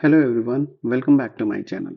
Hello everyone, welcome back to my channel.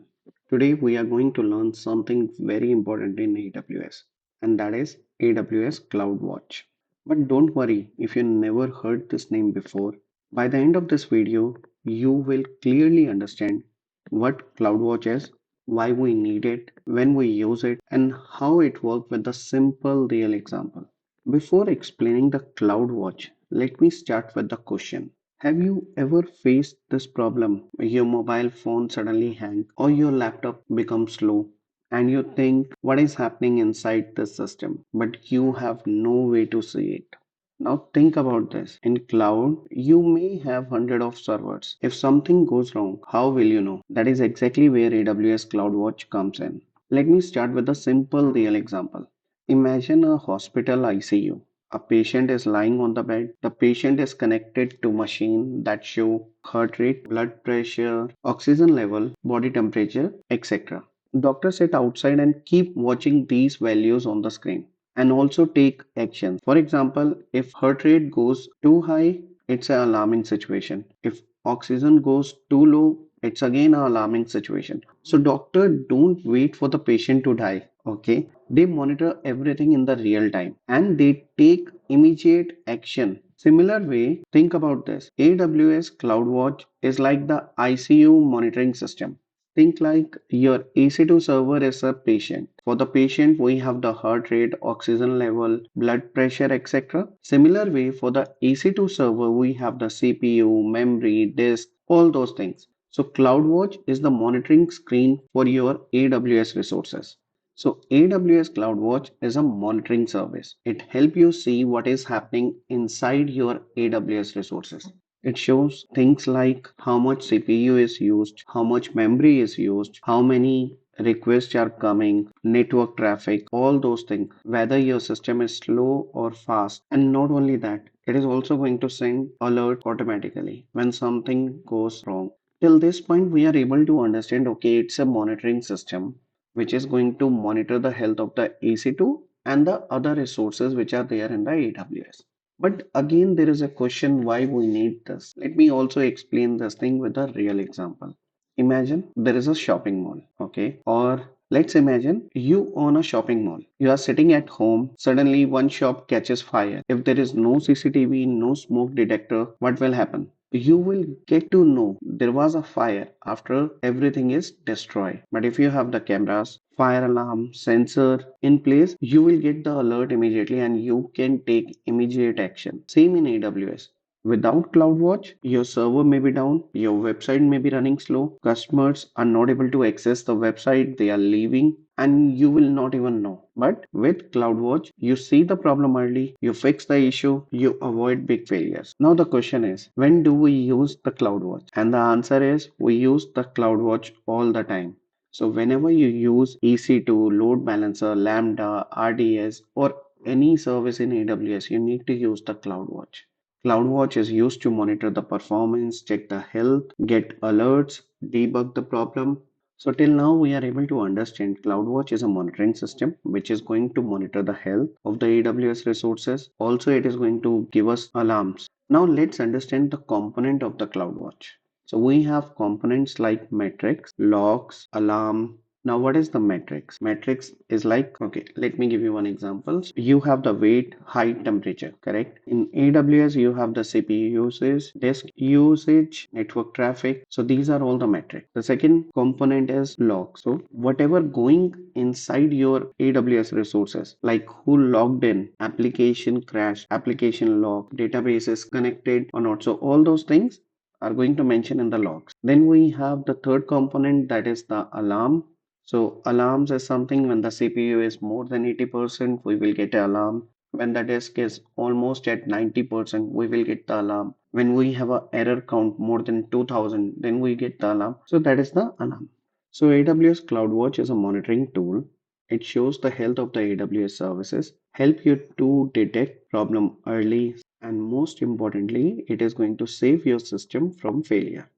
Today we are going to learn something very important in AWS, and that is AWS CloudWatch. But don't worry if you never heard this name before. By the end of this video, you will clearly understand what CloudWatch is, why we need it, when we use it, and how it works with a simple real example. Before explaining the CloudWatch, let me start with the question. Have you ever faced this problem? Your mobile phone suddenly hangs or your laptop becomes slow and you think what is happening inside the system, but you have no way to see it. Now think about this. In cloud, you may have hundred of servers. If something goes wrong, how will you know? That is exactly where AWS CloudWatch comes in. Let me start with a simple real example. Imagine a hospital ICU. A patient is lying on the bed. The patient is connected to machine that show heart rate, blood pressure, oxygen level, body temperature, etc. Doctors sit outside and keep watching these values on the screen and also take actions. For example, if heart rate goes too high, it's an alarming situation. If oxygen goes too low, it's again an alarming situation. So doctor don't wait for the patient to die. Okay, they monitor everything in the real time and they take immediate action. Similar way, think about this. AWS CloudWatch is like the ICU monitoring system. Think like your EC2 server is a patient. For the patient, we have the heart rate, oxygen level, blood pressure, etc. Similar way, for the EC2 server, we have the CPU, memory, disk, all those things. So CloudWatch is the monitoring screen for your AWS resources. So AWS CloudWatch is a monitoring service. It helps you see what is happening inside your AWS resources. It shows things like how much CPU is used, how much memory is used, how many requests are coming, network traffic, all those things, whether your system is slow or fast. And not only that, it is also going to send alert automatically when something goes wrong. Till this point, we are able to understand okay, it's a monitoring system which is going to monitor the health of the EC2 and the other resources which are there in the AWS. But again, there is a question why we need this. Let me also explain this thing with a real example. Imagine there is a shopping mall, okay? Or let's imagine you own a shopping mall. You are sitting at home, suddenly one shop catches fire. If there is no CCTV, no smoke detector, what will happen? You will get to know there was a fire after everything is destroyed. But if you have the cameras, fire alarm, sensor in place, you will get the alert immediately and you can take immediate action. Same in AWS. Without CloudWatch, your server may be down, your website may be running slow, customers are not able to access the website, they are leaving, and you will not even know. But with CloudWatch, you see the problem early, you fix the issue, you avoid big failures. Now the question is, when do we use the CloudWatch? And the answer is, we use the CloudWatch all the time. So whenever you use EC2, load balancer, Lambda, RDS, or any service in AWS, you need to use the CloudWatch. CloudWatch is used to monitor the performance, check the health, get alerts, debug the problem. So till now we are able to understand CloudWatch is a monitoring system which is going to monitor the health of the AWS resources. Also it is going to give us alarms. Now let's understand the component of the CloudWatch. So we have components like metrics, logs, alarm. Now, what is the matrix? Matrix is like, okay, let me give you one example. So you have the weight, height, temperature, correct? In AWS, you have the CPU usage, disk usage, network traffic. So these are all the metrics. The second component is log. So whatever going inside your AWS resources, like who logged in, application crash, application log, database is connected or not. So all those things are going to mention in the logs. Then we have the third component that is the alarm. So alarms is something when the CPU is more than 80%, we will get an alarm. When the disk is almost at 90%, we will get the alarm. When we have a error count more than 2000, then we get the alarm. So that is the alarm. So AWS CloudWatch is a monitoring tool. It shows the health of the AWS services, help you to detect problem early, and most importantly, it is going to save your system from failure.